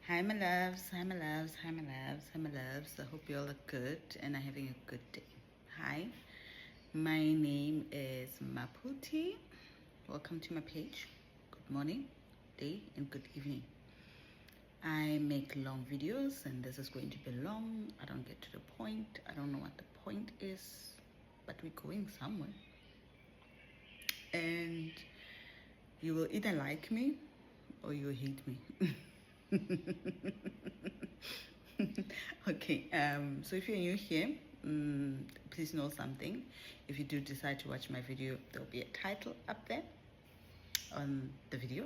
Hi my loves, hi my loves, hi my loves, hi my loves. I hope you all are good and are having a good day. Hi, my name is Maputi. Welcome to my page. Good morning, day, and good evening. I make long videos and this is going to be long. I don't get to the point. I don't know what the point is, but we're going somewhere. And you will either like me or you will hate me. Okay, so if you're new here, please know something. If you do decide to watch my video, there'll be a title up there on the video.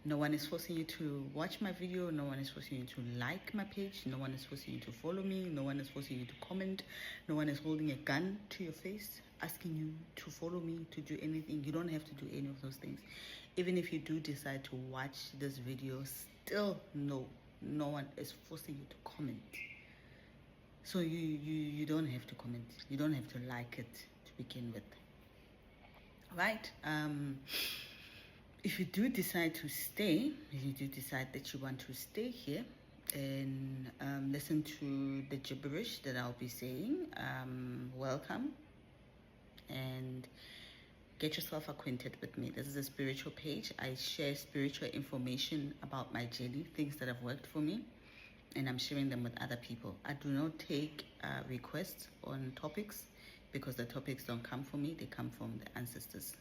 No one is forcing you to watch my video. No one is forcing you to like my page. No one is forcing you to follow me. No one is forcing you to comment. No one is holding a gun to your face asking you to follow me, to do anything. You don't have to do any of those things. Even if you do decide to watch this video, still no one is forcing you to comment. So you don't have to comment. You don't have to like it to begin with. Right? If you do decide to stay, if you do decide that you want to stay here and listen to the gibberish that I'll be saying, welcome and get yourself acquainted with me. This is a spiritual page. I share spiritual information about my journey, things that have worked for me, and I'm sharing them with other people. I do not take requests on topics because the topics don't come from me, they come from the ancestors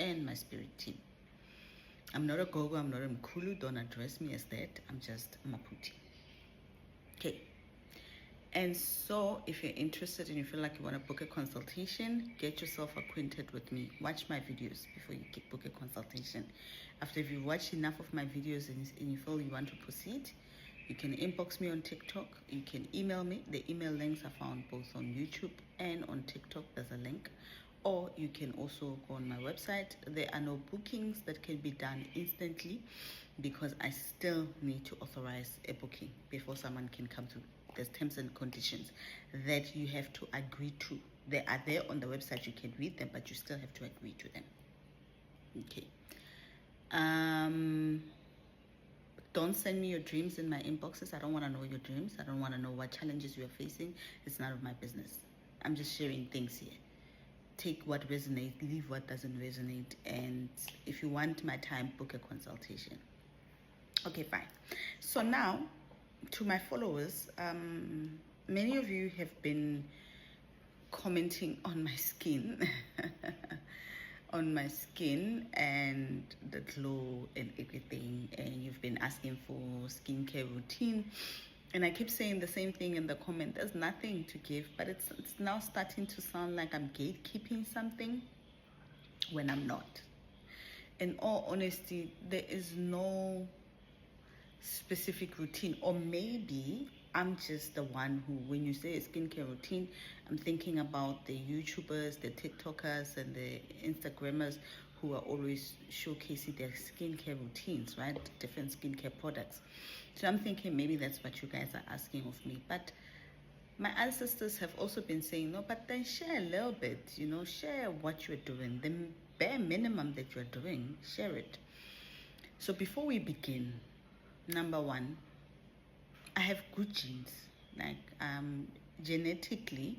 and my spirit team. I'm not a gogo, I'm not a mkulu, don't address me as that. I'm just Maputi. Okay. And so if you're interested and you feel like you want to book a consultation, get yourself acquainted with me. Watch my videos before you book a consultation. After you've watched enough of my videos and you feel you want to proceed, you can inbox me on TikTok. You can email me. The email links are found both on YouTube and on TikTok. There's a link. Or you can also go on my website. There are no bookings that can be done instantly because I still need to authorize a booking before someone can come to. There's terms and conditions that you have to agree to. They are there on the website. You can read them, but you still have to agree to them. Okay. Don't send me your dreams in my inboxes. I don't want to know your dreams. I don't want to know what challenges you are facing. It's none of my business. I'm just sharing things here. Take what resonates, leave what doesn't resonate, and if you want my time, book a consultation. Okay, fine. So now, to my followers, many of you have been commenting on my skin, on my skin and the glow and everything, and you've been asking for skincare routine. And I keep saying the same thing in the comment. There's nothing to give, but it's now starting to sound like I'm gatekeeping something when I'm not. In all honesty, there is no specific routine, or maybe I'm just the one who, when you say a skincare routine, I'm thinking about the YouTubers, the TikTokers, and the Instagrammers who are always showcasing their skincare routines, right? Different skincare products. So I'm thinking maybe that's what you guys are asking of me. But my ancestors have also been saying, no, but then share a little bit, share what you're doing. The bare minimum that you're doing, share it. So before we begin, number one, I have good genes. Like, genetically,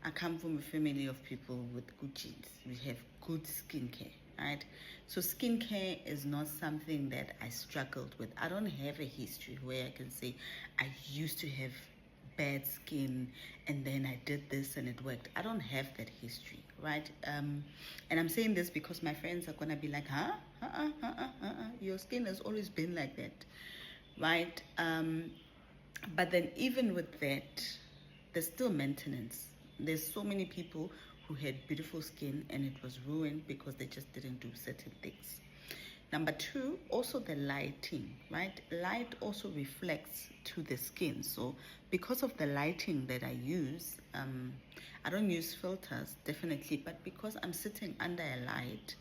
I come from a family of people with good genes. We have good skincare, right? So skincare is not something that I struggled with. I don't have a history where I can say I used to have bad skin and then I did this and it worked. I don't have that history, right? And I'm saying this because my friends are gonna be like, your skin has always been like that, right? But then even with that, there's still maintenance. There's so many people who had beautiful skin and it was ruined because they just didn't do certain things. Number two, also the lighting, right? Light also reflects to the skin. So because of the lighting that I use, I don't use filters, definitely, but because I'm sitting under a light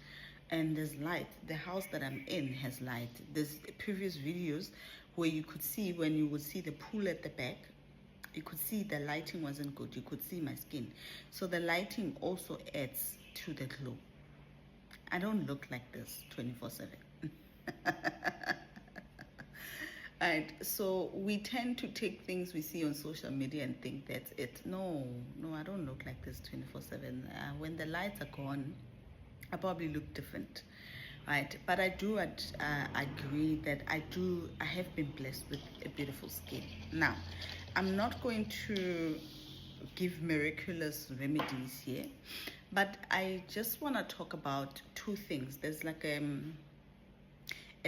and there's light, the house that I'm in has light. There's previous videos where you could see, when you would see the pool at the back, you could see the lighting wasn't good. You could see my skin. So the lighting also adds to the glow. I don't look like this 24/7. Right, so we tend to take things we see on social media and think that's it. No, no, I don't look like this 24/7. When the lights are gone, I probably look different, right? But I do agree that I have been blessed with a beautiful skin. Now, I'm not going to give miraculous remedies here, but I just want to talk about two things. There's like a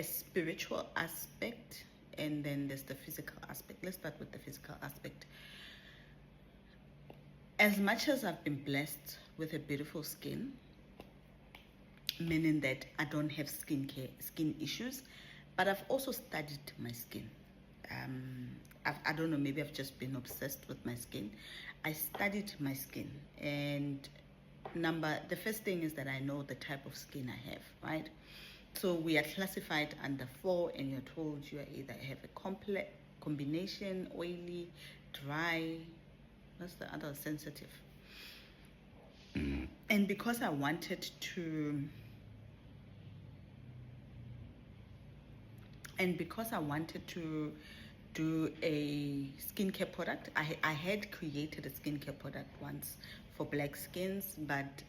spiritual aspect, and then there's the physical aspect. Let's start with the physical aspect. As much as I've been blessed with a beautiful skin, meaning that I don't have skin issues, but I've also studied my skin. I don't know, maybe I've just been obsessed with my skin. I studied my skin, and the first thing is that I know the type of skin I have, right? So we are classified under 4, and you're told you either have a complex combination, oily, dry, what's the other, sensitive. And because I wanted to do a skincare product, I had created a skincare product once for black skins, but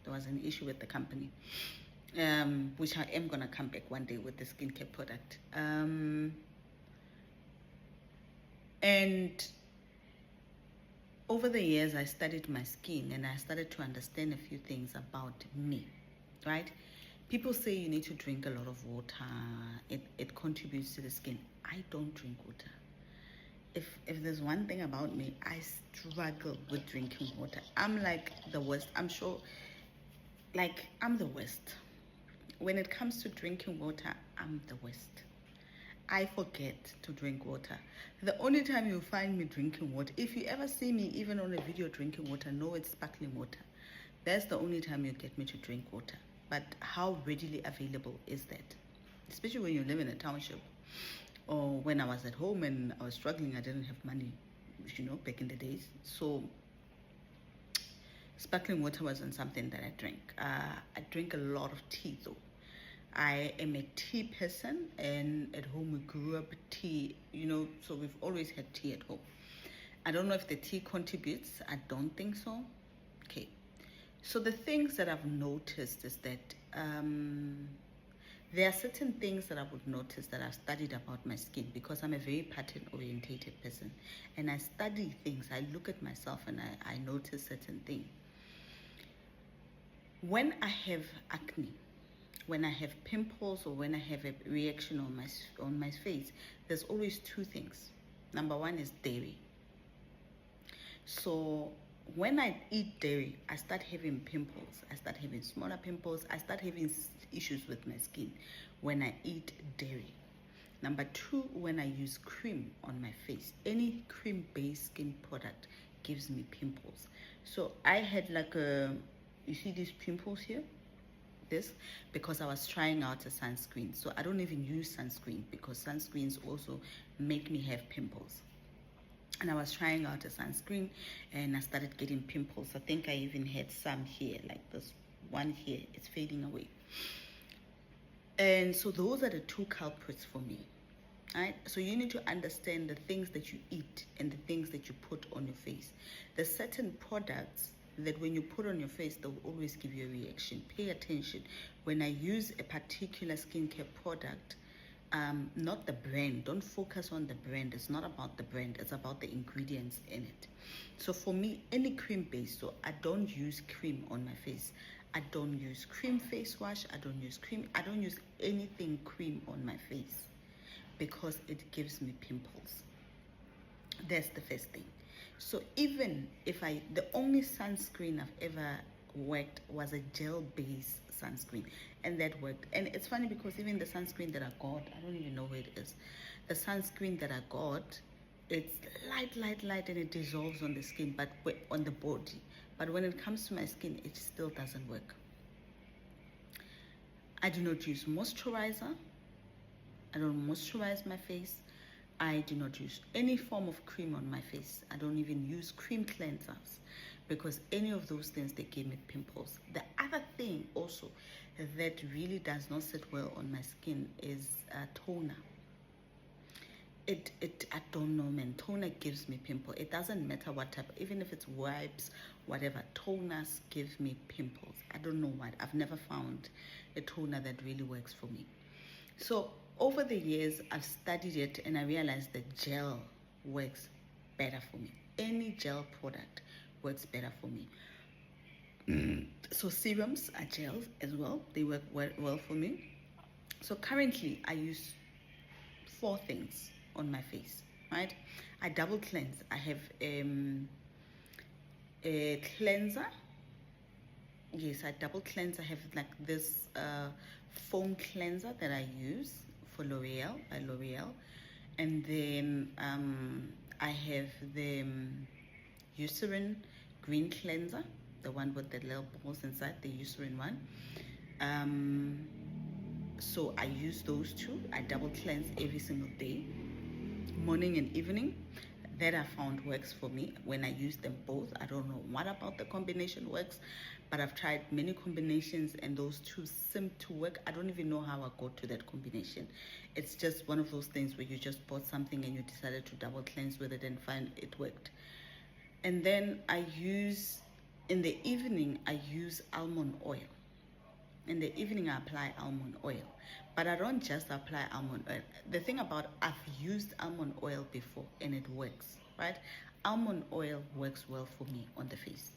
there was an issue with the company, which I am gonna come back one day with the skincare product. And over the years, I studied my skin, and I started to understand a few things about me, right? People say you need to drink a lot of water. It contributes to the skin. I don't drink water. If there's one thing about me, I struggle with drinking water. I'm like the worst. I'm sure, like, I'm the worst. When it comes to drinking water, I'm the worst. I forget to drink water. The only time you find me drinking water, if you ever see me even on a video drinking water, no, it's sparkling water. That's the only time you get me to drink water. But how readily available is that? Especially when you live in a township, or when I was at home and I was struggling, I didn't have money, back in the days. So sparkling water wasn't something that I drank. I drink a lot of tea though. I am a tea person, and at home we grew up with tea, so we've always had tea at home. I don't know if the tea contributes. I don't think so. Okay. So the things that I've noticed is that there are certain things that I would notice that I've studied about my skin, because I'm a very pattern-orientated person, and I study things. I look at myself and I notice certain things. When I have acne, when I have pimples, or when I have a reaction on my face, there's always two things. Number one is dairy. So when I eat dairy, I start having pimples. I start having smaller pimples. I start having issues with my skin when I eat dairy. Number two, when I use cream on my face, any cream-based skin product gives me pimples. So I had you see these pimples here? This because I was trying out a sunscreen. So I don't even use sunscreen, because sunscreens also make me have pimples. And I was trying out a sunscreen, and I started getting pimples. I think I even had some here, like this one here. It's fading away. And so those are the two culprits for me. Right? So you need to understand the things that you eat and the things that you put on your face. There's certain products that when you put on your face, they'll always give you a reaction. Pay attention. When I use a particular skincare product, not the brand, don't focus on the brand. It's not about the brand, it's about the ingredients in it. So for me, any cream base, so I don't use cream on my face. I don't use cream face wash. I don't use anything cream on my face, because it gives me pimples. That's the first thing. So even if the only sunscreen I've ever worked was a gel-based sunscreen, and that worked. And it's funny, because even the sunscreen that I got, I don't even know where it is. The sunscreen that I got, it's light, and it dissolves on the skin, but on the body. But when it comes to my skin, it still doesn't work. I do not use moisturizer. I don't moisturize my face. I do not use any form of cream on my face. I don't even use cream cleansers, because any of those things, they give me pimples. The other thing also that really does not sit well on my skin is toner. I don't know, man. Toner gives me pimple. It doesn't matter what type, even if it's wipes, whatever. Toners give me pimples. I don't know what. I've never found a toner that really works for me. So over the years, I've studied it and I realized that gel works better for me. Any gel product works better for me. So serums are gels as well. They work well for me. So currently, I use 4 things on my face, right? I double cleanse. I have a cleanser. Yes, I double cleanse. I have like this foam cleanser that I use for L'Oreal, by L'Oreal. And then I have the Eucerin green cleanser, the one with the little balls inside, the Eucerin one. So I use those 2. I double cleanse every single day, morning and evening. That I found works for me when I use them both. I don't know what about the combination works, but I've tried many combinations and those 2 seem to work. I don't even know how I got to that combination. It's just one of those things where you just bought something and you decided to double cleanse with it and find it worked. And then in the evening, I use almond oil. In the evening, I apply almond oil. But I don't just apply almond oil. The thing about, I've used almond oil before and it works, right? Almond oil works well for me on the face.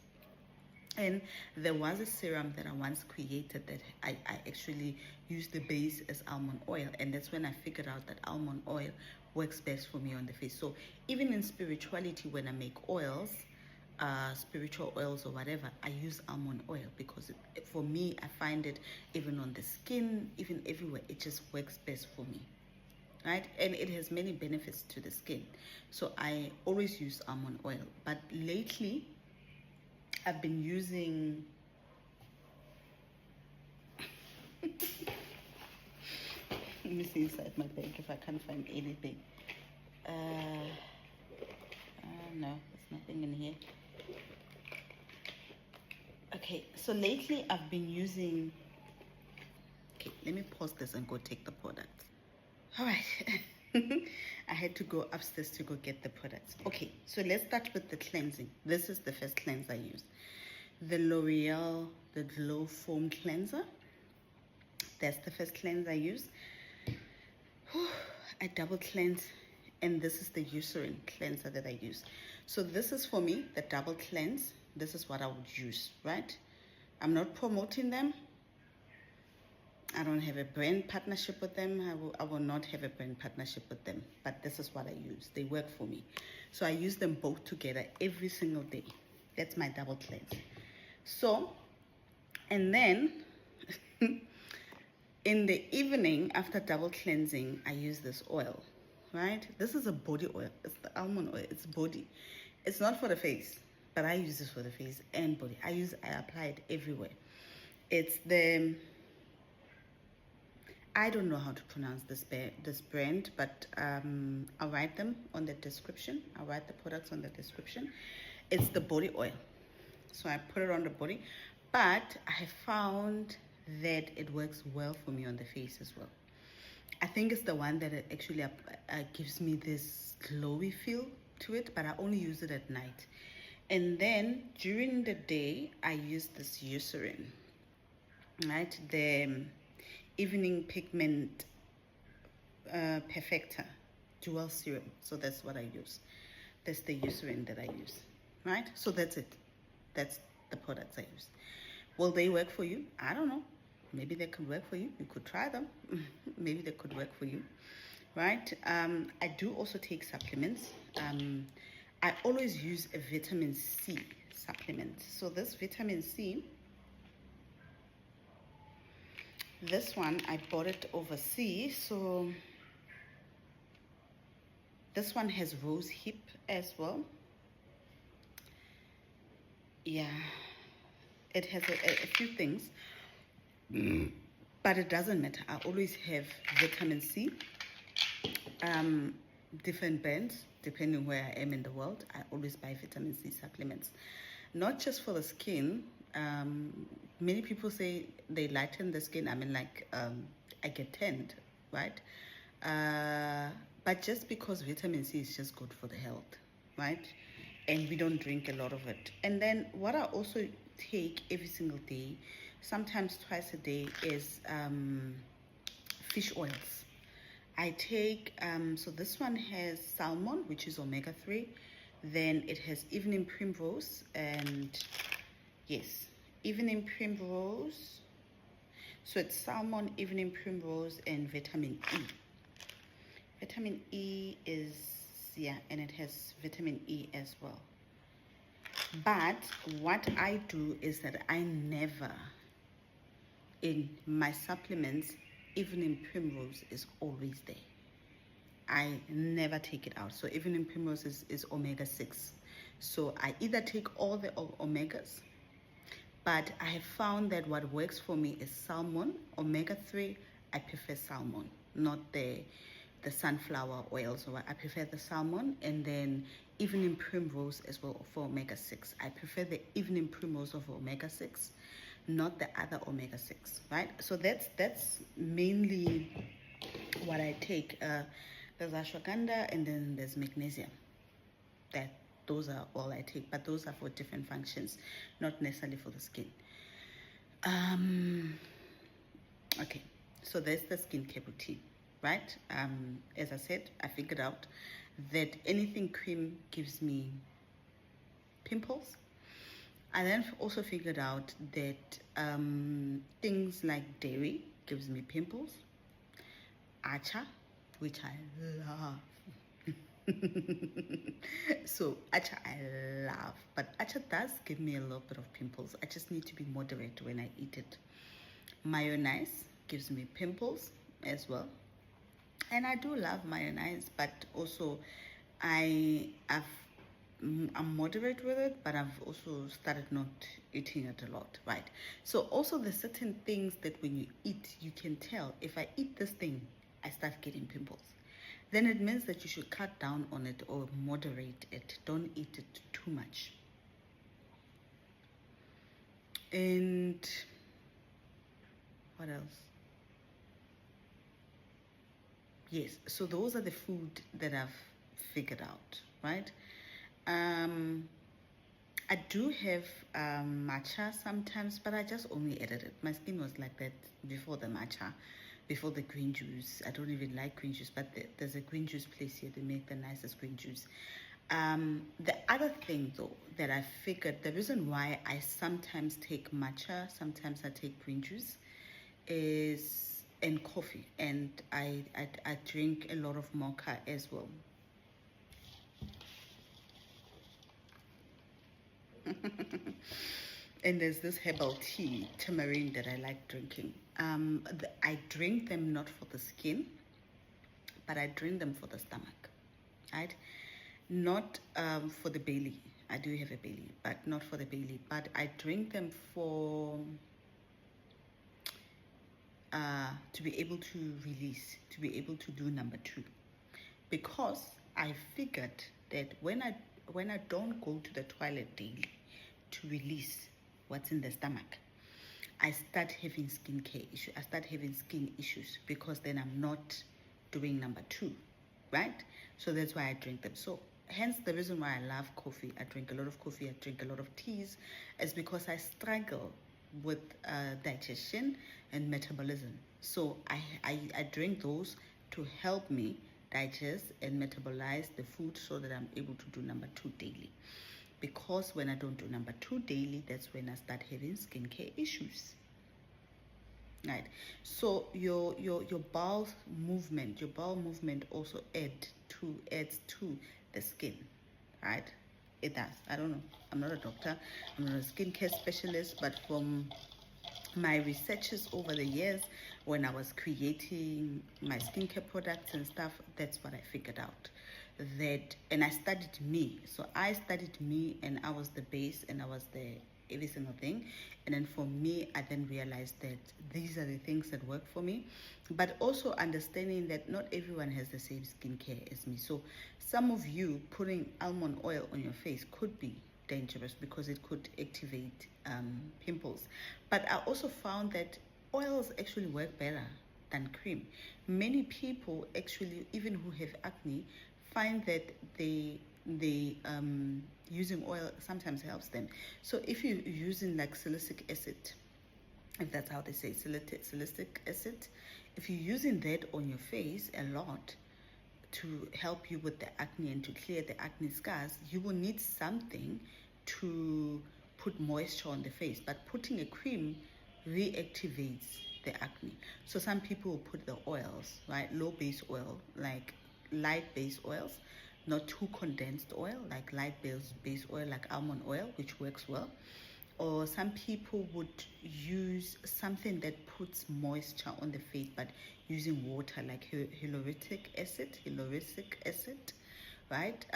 And there was a serum that I once created that I actually used the base as almond oil. And that's when I figured out that almond oil works best for me on the face. So even in spirituality, when I make oils, spiritual oils or whatever, I use almond oil because for me, I find it even on the skin, even everywhere, it just works best for me, right? And it has many benefits to the skin. So I always use almond oil. But lately, I've been using let me see inside my bag if I can't find anything. No, there's nothing in here. Okay, so lately I've been using, okay, let me pause this and go take the products. All right, I had to go upstairs to go get the products. Okay, so let's start with the cleansing. This is the first cleanse I use. The L'Oreal, the Glow Foam Cleanser. That's the first cleanse I use. I double cleanse, and this is the Eucerin cleanser that I use. So this is for me, the double cleanse. This is what I would use, right? I'm not promoting them. I don't have a brand partnership with them. I will not have a brand partnership with them, but this is what I use. They work for me. So I use them both together every single day. That's my double cleanse. So, and then in the evening after double cleansing, I use this oil, right? This is a body oil. It's the almond oil. It's body. It's not for the face, but I use this for the face and body. I apply it everywhere. It's the, I don't know how to pronounce this brand, but I'll write them on the description. I'll write the products on the description. It's the body oil. So I put it on the body, but I have found that it works well for me on the face as well. I think it's the one that actually gives me this glowy feel to it, but I only use it at night. And then during the day, I use this Eucerin, right? The Evening Pigment Perfector Dual Serum. So that's what I use. That's the Eucerin that I use, right? So that's it. That's the products I use. Will they work for you? I don't know. Maybe they could work for you. You could try them. Maybe they could work for you, right? I do also take supplements. I always use a vitamin C supplement. So this vitamin C, this one, I bought it overseas. So this one has rose hip as well. Yeah, it has a few things, but it doesn't matter. I always have vitamin C, different brands, depending where I am in the world. I always buy vitamin C supplements, not just for the skin. Many people say they lighten the skin. I mean, like, I get tanned, right? But just because vitamin C is just good for the health, right? And we don't drink a lot of it. And then what I also take every single day, sometimes twice a day, is fish oils. I take, so this one has salmon, which is omega-3. Then it has evening primrose, and yes, evening primrose. So it's salmon, evening primrose, and vitamin E. Vitamin E is, yeah, and it has vitamin E as well. But what I do is that I never, in my supplements, evening primrose is always there. I never take it out. So evening primrose is omega-6. So I either take all the omegas, but I have found that what works for me is salmon, omega-3. I prefer salmon, not the sunflower oil. So I prefer the salmon, and then evening primrose as well for omega-6. I prefer the evening primrose of omega-6, not the other omega-6, right? So that's mainly what I take. There's ashwagandha, and then there's magnesium. Those are all I take, but those are for different functions, not necessarily for the skin. Okay, so there's the skincare routine, right? As I said, I figured out that anything cream gives me pimples. I then also figured out that things like dairy gives me pimples. Acha, which I love. So acha I love, but acha does give me a little bit of pimples. I just need to be moderate when I eat it. Mayonnaise gives me pimples as well, and I do love mayonnaise, but also I'm moderate with it, but I've also started not eating it a lot, right? So also there's certain things that when you eat, you can tell, if I eat this thing, I start getting pimples. Then it means that you should cut down on it or moderate it. Don't eat it too much. And what else? Yes, so those are the food that I've figured out, right? I do have matcha sometimes, but I just only edit it. My skin was like that before the matcha, before the green juice. I don't even like green juice, but there's a green juice place here. They make the nicest green juice. The other thing though that I figured, the reason why I sometimes take matcha, sometimes I take green juice, is and coffee, and I drink a lot of mocha as well. And there's this herbal tea, tamarind, that I like drinking. I drink them not for the skin, but I drink them for the stomach, right? Not for the belly. I do have a belly, but not for the belly. But I drink them for to be able to release, to be able to do number 2, because I figured that when I don't go to the toilet daily to release what's in the stomach, I start having skincare issues. I start having skin issues because then I'm not doing number 2, right? So that's why I drink them. So hence the reason why I love coffee. I drink a lot of coffee. I drink a lot of teas, is because I struggle with digestion and metabolism. So I drink those to help me digest and metabolize the food so that I'm able to do number 2 daily. Because when I don't do number 2 daily, that's when I start having skincare issues. Right. So your bowel movement also adds to the skin, right? It does. I don't know. I'm not a doctor. I'm not a skincare specialist, but from my researches over the years, when I was creating my skincare products and stuff, that's what I figured out. And I studied me. So I studied me, and I was the base, and I was the every single thing. And then for me, I then realized that these are the things that work for me, but also understanding that not everyone has the same skincare as me. So some of you putting almond oil on your face could be dangerous because it could activate pimples. But I also found that oils actually work better than cream. Many people actually, even who have acne, find that they using oil sometimes helps them. So if you're using like salicylic acid, if that's how they say salicylic acid, if you're using that on your face a lot to help you with the acne and to clear the acne scars, you will need something to put moisture on the face. But putting a cream reactivates the acne. So some people will put the oils, right? Low base oil, like light base oils, not too condensed oil, like light base oil, like almond oil, which works well. Or some people would use something that puts moisture on the face, but using water, like hyaluronic acid, right?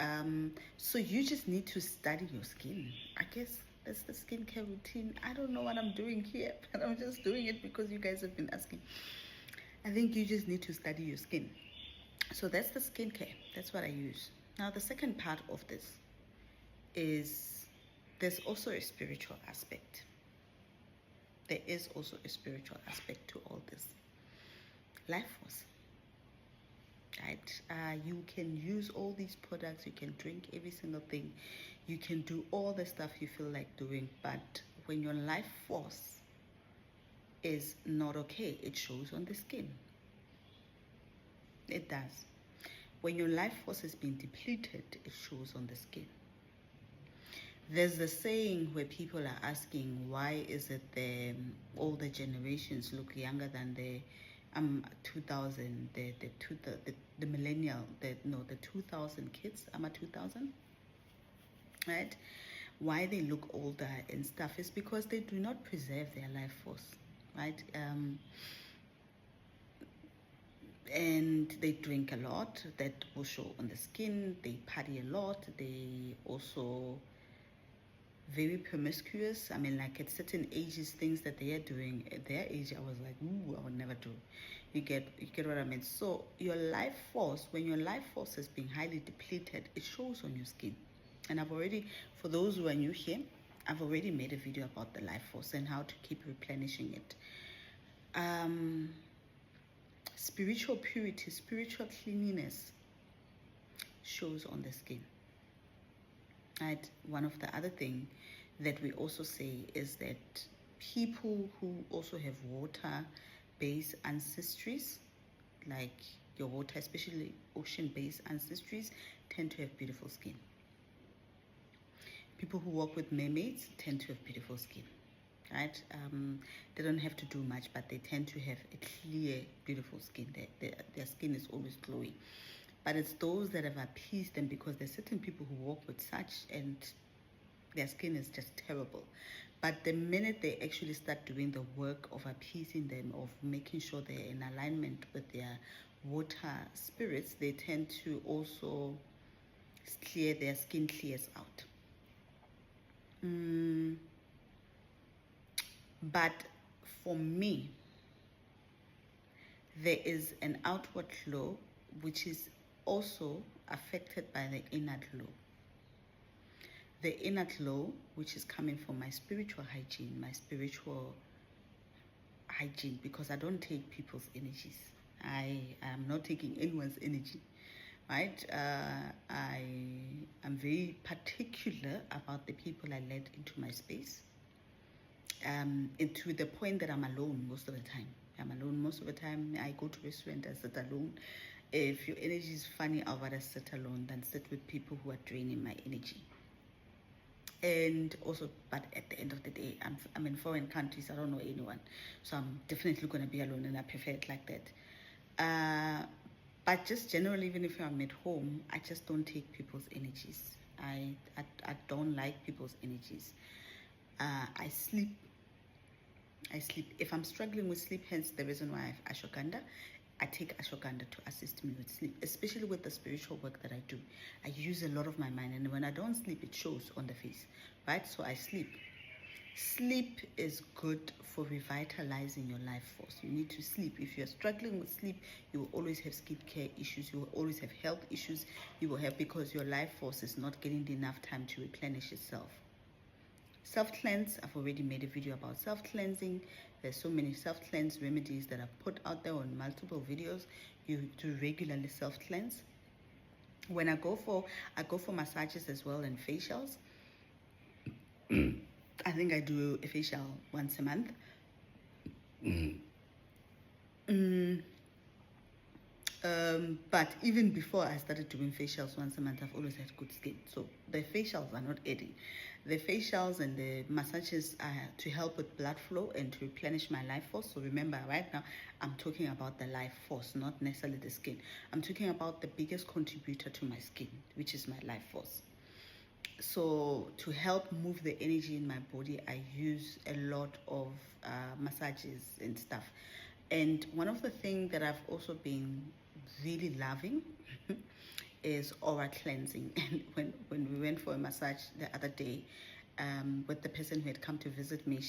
So you just need to study your skin. I guess that's the skincare routine. I don't know what I'm doing here, but I'm just doing it because you guys have been asking. I think you just need to study your skin. So that's the skincare. That's what I use. Now the second part of this is there's also a spiritual aspect. There is also a spiritual aspect to all this. Life force. Right? You can use all these products, you can drink every single thing, you can do all the stuff you feel like doing, but when your life force is not okay, it shows on the skin. It does. When your life force has been depleted, it shows on the skin. There's the saying where people are asking, why is it the older generations look younger than the 2000, the millennial, the 2000 kids, I'm a 2000, right? Why they look older and stuff is because they do not preserve their life force, right? And they drink a lot, that will show on the skin. They party a lot. They also very promiscuous. I mean, like at certain ages, things that they are doing at their age, I was like, ooh, I would never do. You get what I mean? So your life force, when your life force has been highly depleted, it shows on your skin. And I've already, for those who are new here, I've already made a video about the life force and how to keep replenishing it. Spiritual purity, spiritual cleanliness shows on the skin. Right? One of the other thing that we also say is that people who also have water-based ancestries, like your water, especially ocean-based ancestries, tend to have beautiful skin. People who work with mermaids tend to have beautiful skin. Right? They don't have to do much, but they tend to have a clear, beautiful skin. Their skin is always glowing. But it's those that have appeased them, because there's certain people who work with such and their skin is just terrible. But the minute they actually start doing the work of appeasing them, of making sure they're in alignment with their water spirits, they tend to also clear, their skin clears out. But for me, there is an outward glow which is also affected by the inner glow. The inner glow, which is coming from my spiritual hygiene, because I don't take people's energies. I am not taking anyone's energy, right? I am very particular about the people I let into my space. To the point that I'm alone most of the time. I go to restaurant, I sit alone. If your energy is funny, I'd rather sit alone than sit with people who are draining my energy. And also, but at the end of the day, I'm in foreign countries, I don't know anyone, so I'm definitely going to be alone, and I prefer it like that. But just generally, even if I'm at home, I just don't take people's energies. I don't like people's energies. I sleep. If I'm struggling with sleep, hence the reason why I have ashwagandha, I take ashwagandha to assist me with sleep, especially with the spiritual work that I do. I use a lot of my mind, and when I don't sleep, it shows on the face, right? So I sleep. Sleep is good for revitalizing your life force. You need to sleep. If you're struggling with sleep, you will always have skincare issues. You will always have health issues. You will have, because your life force is not getting enough time to replenish itself. Self-cleanse, I've already made a video about self-cleansing. There's so many self-cleanse remedies that I've put out there on multiple videos. You to regularly self-cleanse. When I go for massages as well and facials. I think I do a facial once a month. But even before I started doing facials once a month, I've always had good skin. So the facials are not adding. The facials and the massages are to help with blood flow and to replenish my life force. So remember, right now, I'm talking about the life force, not necessarily the skin. I'm talking about the biggest contributor to my skin, which is my life force. So to help move the energy in my body, I use a lot of massages and stuff. And one of the things that I've also been really loving is aura cleansing. And when we went for a massage the other day, with the person who had come to visit me,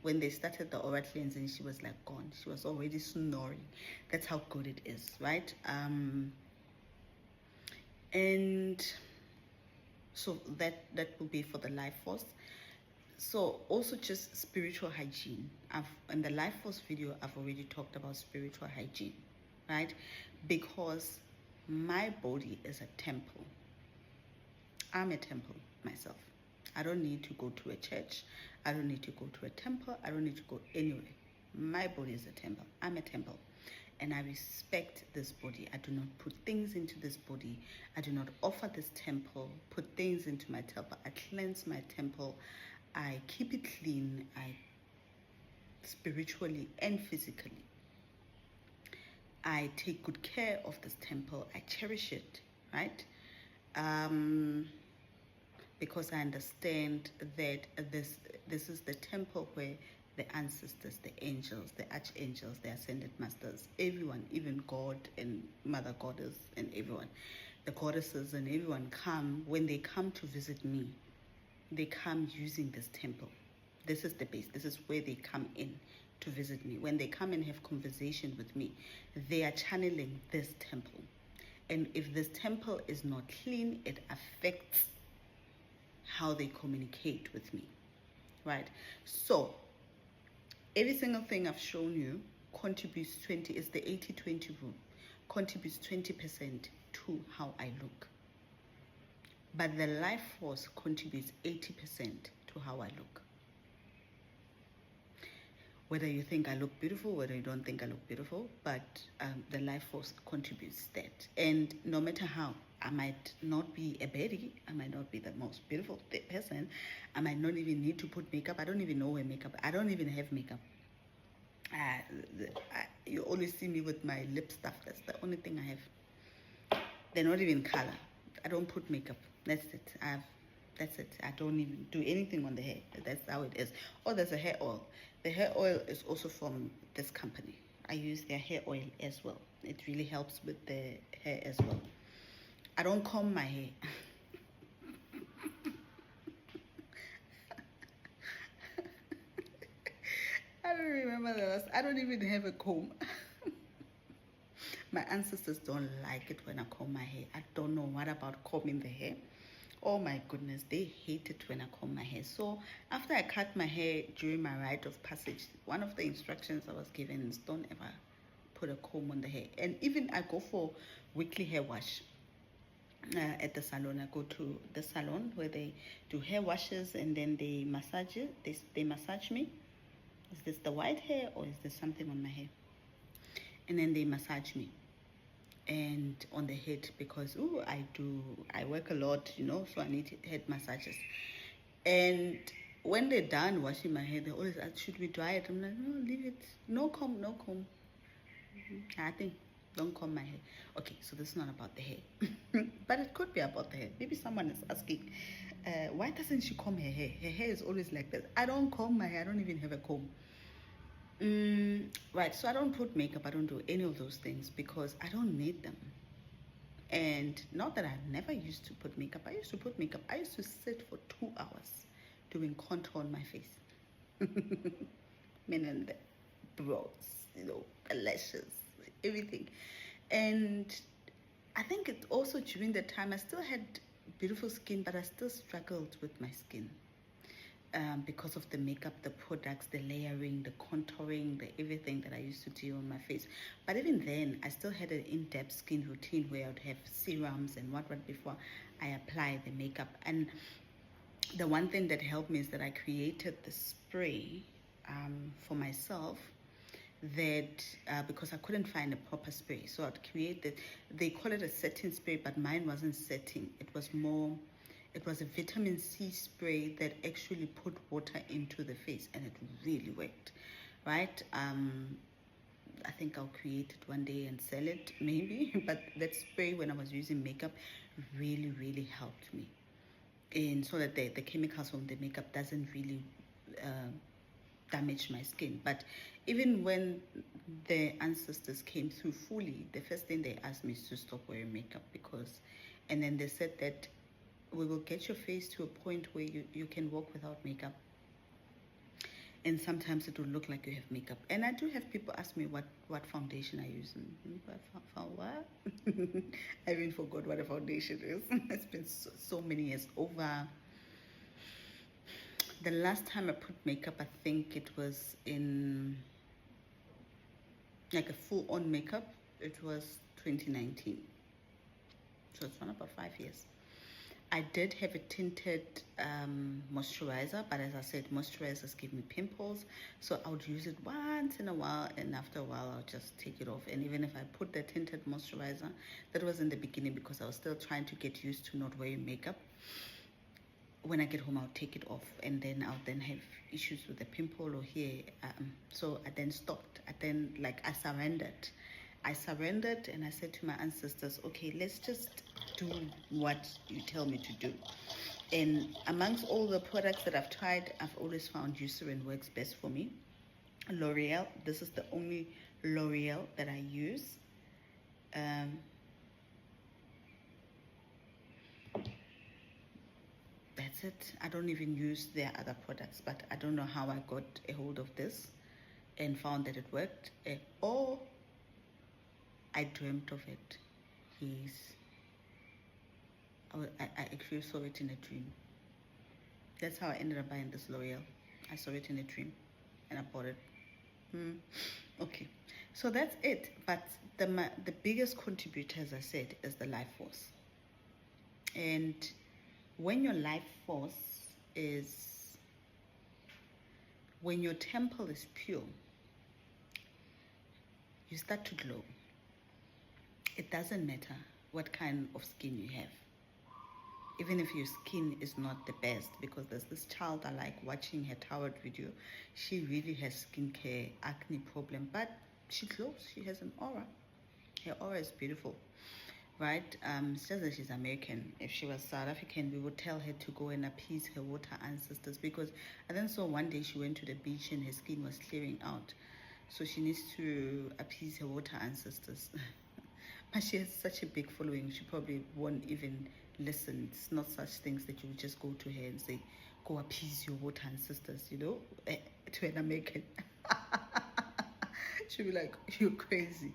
when they started the aura cleansing, she was like gone. She was already snoring. That's how good it is, right? And so that will be for the life force. So also just spiritual hygiene. In the life force video, I've already talked about spiritual hygiene, right? Because my body is a temple. I'm a temple myself. I don't need to go to a church. I don't need to go to a temple. I don't need to go anywhere. My body is a temple. I'm a temple. And I respect this body. I do not put things into this body. I do not offer this temple, put things into my temple. I cleanse my temple. I keep it clean. I spiritually and physically. I take good care of this temple. I cherish it, right? Because I understand that this is the temple where the ancestors, the angels, the archangels, the ascended masters, everyone, even God and Mother Goddess and everyone, the goddesses and everyone come, when they come to visit me, they come using this temple. This is the base. This is where they come in to visit me. When they come and have conversation with me, they are channeling this temple. And if this temple is not clean, it affects how they communicate with me, right? So every single thing I've shown you contributes 20, it's the 80-20 rule, contributes 20% to how I look. But the life force contributes 80% to how I look. Whether you think I look beautiful, whether you don't think I look beautiful, but the life force contributes that. And no matter how, I might not be a Betty, I might not be the most beautiful person, I might not even need to put makeup. I don't even know where makeup, I don't even have makeup. You always see me with my lip stuff. That's the only thing I have. They're not even color. I don't put makeup. That's it. That's it. I don't even do anything on the hair. That's how it is. Oh, there's a hair oil. The hair oil is also from this company. I use their hair oil as well. It really helps with the hair as well. I don't comb my hair. I don't remember the last. I don't even have a comb. My ancestors don't like it when I comb my hair. I don't know what about combing the hair. Oh my goodness, they hate it when I comb my hair. So after I cut my hair during my rite of passage, one of the instructions I was given is don't ever put a comb on the hair. And even I go for weekly hair wash at the salon. I go to the salon where they do hair washes and then they massage it. They massage me. Is this the white hair or is there something on my hair? And then they massage me. And on the head, because I work a lot, so I need head massages. And when they're done washing my hair, they always ask, should we dry it? I'm like, no, leave it. No comb. I think don't comb my hair. Okay, so this is not about the hair. But it could be about the hair. Maybe someone is asking, why doesn't she comb her hair? Her hair is always like that. I don't comb my hair. I don't even have a comb. Right, so I don't put makeup. I don't do any of those things because I don't need them. And not that I never used to put makeup. I used to put makeup. I used to sit for 2 hours doing contour on my face. Meaning the brows, the lashes, everything. And I think it also during the time I still had beautiful skin, but I still struggled with my skin. because of the makeup, the products, the layering, the contouring, the everything that I used to do on my face. But even then, I still had an in-depth skin routine where I would have serums and what before I apply the makeup. And the one thing that helped me is that I created the spray for myself that because I couldn't find a proper spray, so I'd create that. They call it a setting spray, but mine wasn't setting. It was a vitamin C spray that actually put water into the face, and it really worked, right? I think I'll create it one day and sell it, maybe. But that spray, when I was using makeup, really helped me, and so that the chemicals from the makeup doesn't really damage my skin. But even when the ancestors came through fully, the first thing they asked me is to stop wearing makeup, and then they said that we will get your face to a point where you can walk without makeup, and sometimes it will look like you have makeup. And I do have people ask me what foundation I use. What? I even forgot what a foundation is. It's been so many years. Over the last time I put makeup, I think it was in like a full-on makeup. It was 2019, so it's been about 5 years. I did have a tinted moisturizer, but as I said, moisturizers give me pimples, so I would use it once in a while, and after a while I'll just take it off. And even if I put the tinted moisturizer, that was in the beginning because I was still trying to get used to not wearing makeup. When I get home, I'll take it off, and then I'll then have issues with the pimple or hair. So I then stopped. I surrendered, and I said to my ancestors, okay, let's just do what you tell me to do. And amongst all the products that I've tried, I've always found Eucerin works best for me. L'Oreal, this is the only L'Oreal that I use. That's it. I don't even use their other products, but I don't know how I got a hold of this and found that it worked, or I dreamt of it. I actually saw it in a dream. That's how I ended up buying this L'Oreal. I saw it in a dream and I bought it. Okay, so that's it. But the biggest contributor, as I said, is the life force. And when your life force is, when your temple is pure, you start to glow. It doesn't matter what kind of skin you have. Even if your skin is not the best, because there's this child I like watching her Toward video. She really has skincare acne problem, but she glows. She has an aura. Her aura is beautiful, right? It's just that she's American. If she was South African, we would tell her to go and appease her water ancestors, because I then saw one day she went to the beach and her skin was clearing out. So she needs to appease her water ancestors. But she has such a big following, she probably won't even listen. It's not such things that you would just go to her and say, go appease your water ancestors, to an American. She'll be like, you're crazy.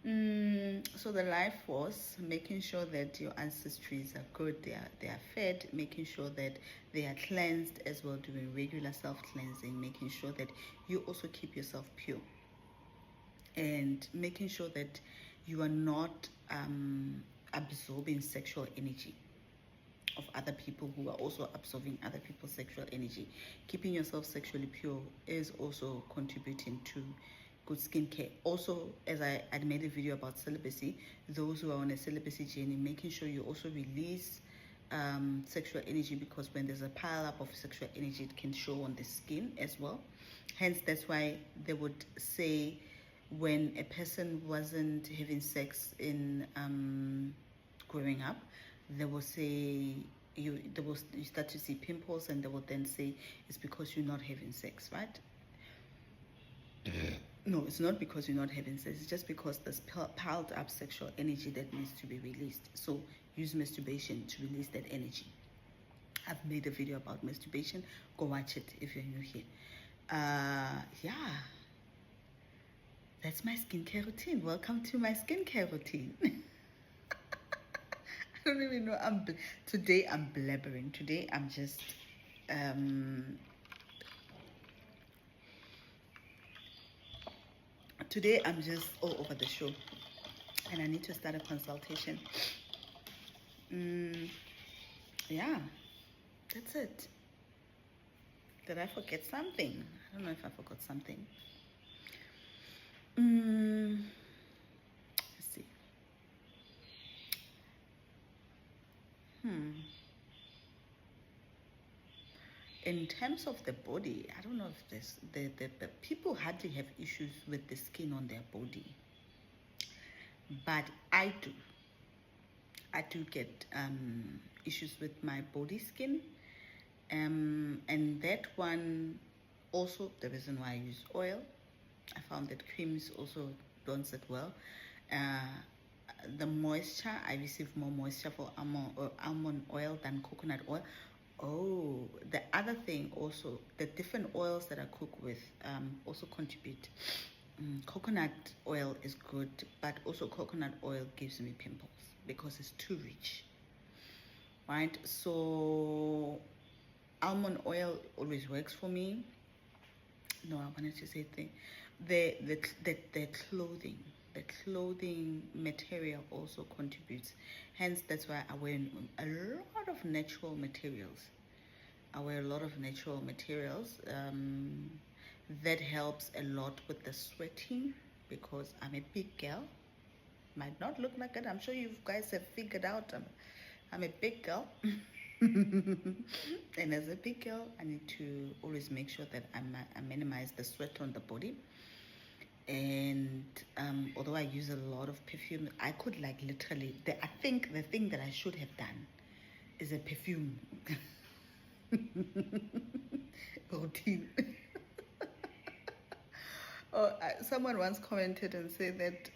So the life force, making sure that your ancestries are good, they are fed, making sure that they are cleansed as well, doing regular self-cleansing, making sure that you also keep yourself pure, and making sure that you are not absorbing sexual energy of other people who are also absorbing other people's sexual energy. Keeping yourself sexually pure is also contributing to good skincare. Also, as I made a video about celibacy, those who are on a celibacy journey, making sure you also release sexual energy, because when there's a pile up of sexual energy, it can show on the skin as well. Hence, that's why they would say, when a person wasn't having sex in growing up, they will say you start to see pimples, and they will then say it's because you're not having sex, right? No, it's not because you're not having sex. It's just because there's piled up sexual energy that needs to be released. So use masturbation to release that energy. I've made a video about masturbation. Go watch it if you're new here. Yeah. That's my skincare routine. Welcome to my skincare routine. I don't even know. Today I'm blabbering. Today I'm just Today I'm just all over the show, and I need to start a consultation. Yeah, that's it. Did I forget something? I don't know if I forgot something. Let's see. In terms of the body, I don't know if the people hardly have issues with the skin on their body, but I do. I do get issues with my body skin, and that one also the reason why I use oil. I found that creams also don't sit well. Uh, the moisture, I receive more moisture for almond oil than coconut oil. Oh, the other thing also, the different oils that I cook with also contribute. Coconut oil is good, but also coconut oil gives me pimples because it's too rich, right? So almond oil always works for me. No, I wanted to say the clothing, the clothing material also contributes. Hence, that's why I wear a lot of natural materials. I wear a lot of natural materials. That helps a lot with the sweating because I'm a big girl. Might not look like it. I'm sure you guys have figured out I'm a big girl. And as a big girl, I need to always make sure that I minimize the sweat on the body. And although I use a lot of perfume, I could like literally, I think the thing that I should have done is a perfume routine. Oh, someone once commented and said that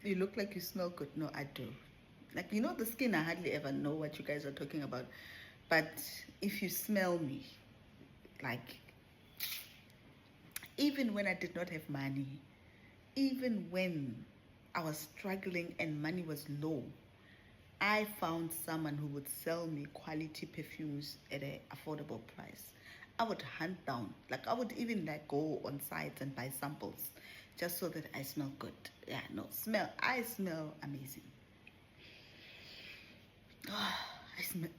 you look like you smell good. No, I do. Like, you know, the skin, I hardly ever know what you guys are talking about. But if you smell me, like, even when I did not have money, even when I was struggling and money was low, I found someone who would sell me quality perfumes at an affordable price. I would hunt down, like I would even like go on sites and buy samples just so that I smell good. Yeah, no, I smell amazing. Oh,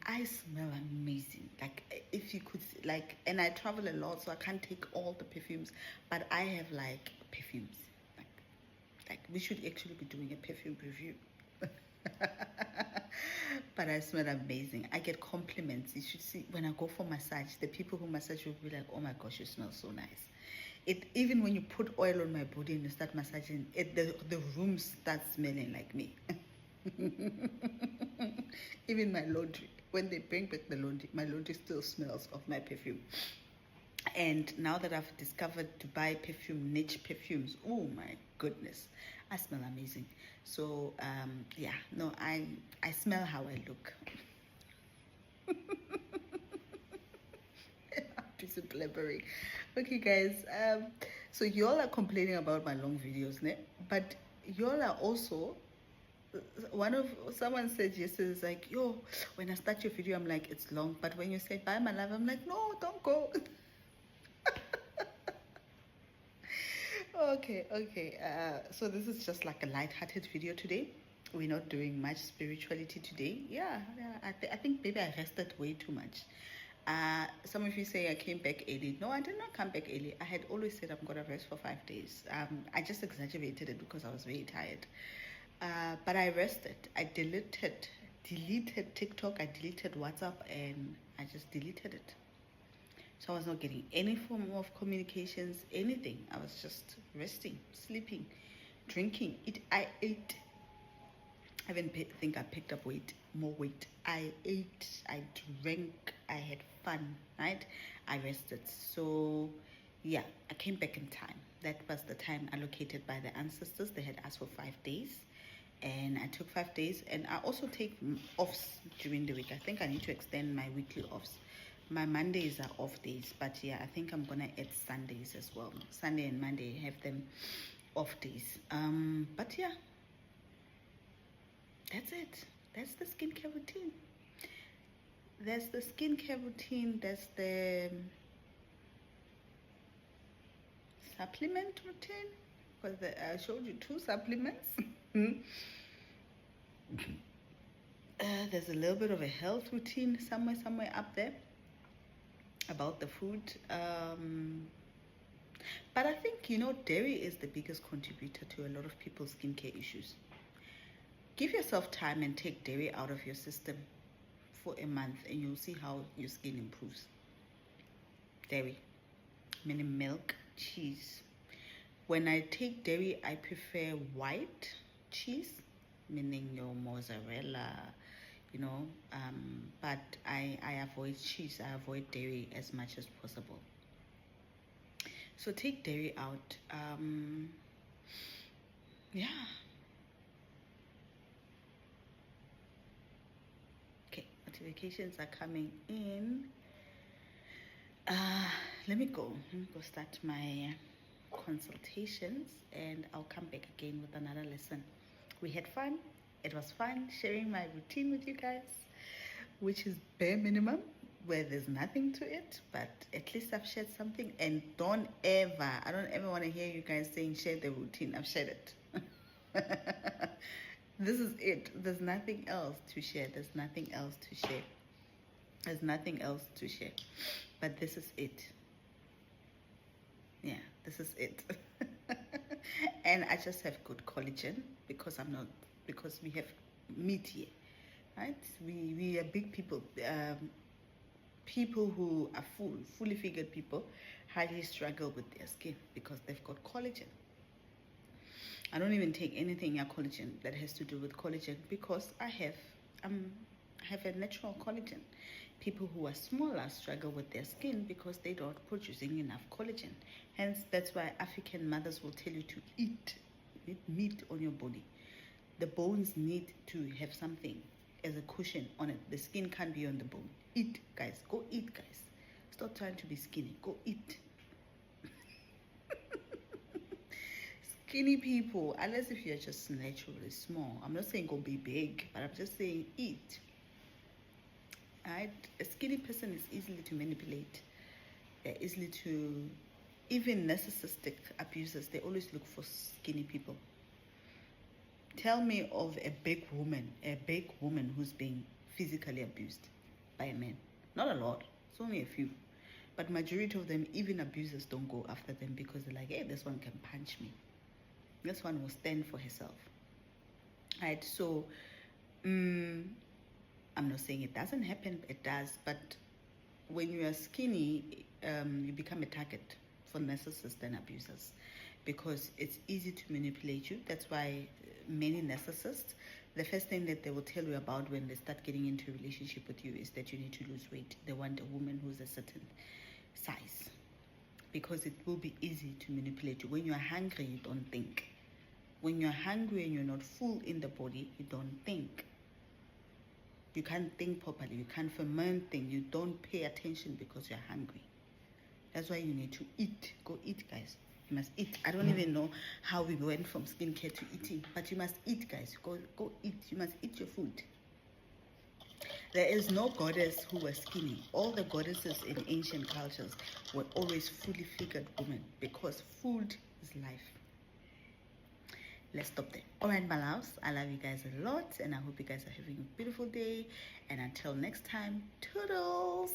I smell amazing. Like if you could like, and I travel a lot, so I can't take all the perfumes, but I have like perfumes. Like we should actually be doing a perfume review. But I smell amazing. I get compliments. You should see when I go for massage, the people who massage will be like, "Oh my gosh, you smell so nice." It even when you put oil on my body and you start massaging, the room starts smelling like me. Even my laundry, when they bring back the laundry, my laundry still smells of my perfume. And now that I've discovered to buy perfume, niche perfumes, oh my goodness, I smell amazing. So yeah, no, I smell how I look. Piece of blabbering. Okay, guys. So y'all are complaining about my long videos, ne? But y'all are also someone said yesterday, it's like, yo, when I start your video, I'm like, it's long, but when you say bye my love, I'm like, no, don't go. Okay. So this is just like a light-hearted video today. We're not doing much spirituality today. Yeah. I think maybe I rested way too much. Some of you say I came back early. No, I did not come back early. I had always said I'm gonna rest for 5 days. I just exaggerated it because I was very tired. But I rested. I deleted TikTok. I deleted WhatsApp, and I just deleted it. So I was not getting any form of communications, anything. I was just resting, sleeping, drinking. I ate. I even think I picked up more weight. I ate, I drank, I had fun, right? I rested. So yeah, I came back in time. That was the time allocated by the ancestors. They had asked for 5 days. And I took 5 days, and I also take offs during the week. I think I need to extend my weekly offs. My Mondays are off days, but yeah, I think I'm gonna add Sundays as well. Sunday and Monday have them off days. But yeah, that's it. That's the skincare routine. There's the skincare routine, there's the supplement routine, because I showed you 2 supplements. There's a little bit of a health routine somewhere up there about the food. But I think, dairy is the biggest contributor to a lot of people's skincare issues. Give yourself time and take dairy out of your system for a month, and you'll see how your skin improves. Dairy, meaning milk, cheese. When I take dairy, I prefer white cheese, meaning your mozzarella, but I avoid cheese. I avoid dairy as much as possible. So take dairy out. Yeah. Okay, notifications are coming in. Let me go start my consultations, and I'll come back again with another lesson. We had fun. It was fun sharing my routine with you guys, which is bare minimum, where there's nothing to it, but at least I've shared something. And I don't ever want to hear you guys saying share the routine. I've shared it. This is it. There's nothing else to share. There's nothing else to share. There's nothing else to share. But this is it. Yeah, this is it. And I just have good collagen because we have meat here, right? We are big people. People who are fully figured people highly struggle with their skin because they've got collagen. I don't even take anything collagen that has to do with collagen because I have a natural collagen. People who are smaller struggle with their skin because they don't producing enough collagen. Hence, that's why African mothers will tell you to eat meat on your body. The bones need to have something as a cushion on it. The skin can't be on the bone. Eat, guys. Go eat, guys. Stop trying to be skinny. Go eat. Skinny people, unless if you're just naturally small. I'm not saying go be big, but I'm just saying eat. Right? A skinny person is easily to manipulate. They're easily to, even narcissistic abusers, they always look for skinny people. Tell me of a big woman who's being physically abused by a man. Not a lot, it's only a few. But majority of them, even abusers, don't go after them because they're like, hey, this one can punch me. This one will stand for herself. Right? So, I'm not saying it doesn't happen, it does, but when you are skinny, you become a target for narcissists and abusers because it's easy to manipulate you. That's why many narcissists, the first thing that they will tell you about when they start getting into a relationship with you is that you need to lose weight. They want a woman who's a certain size because it will be easy to manipulate you. When you're hungry, you don't think. When you're hungry and you're not full in the body, you don't think. You can't think properly. You can't ferment things. You don't pay attention because you're hungry. That's why you need to eat. Go eat, guys. You must eat. I don't even know how we went from skincare to eating, but you must eat, guys. Go eat. You must eat your food. There is no goddess who was skinny. All the goddesses in ancient cultures were always fully figured women because food is life. Let's stop there. All right, my loves, I love you guys a lot, and I hope you guys are having a beautiful day. And until next time, toodles.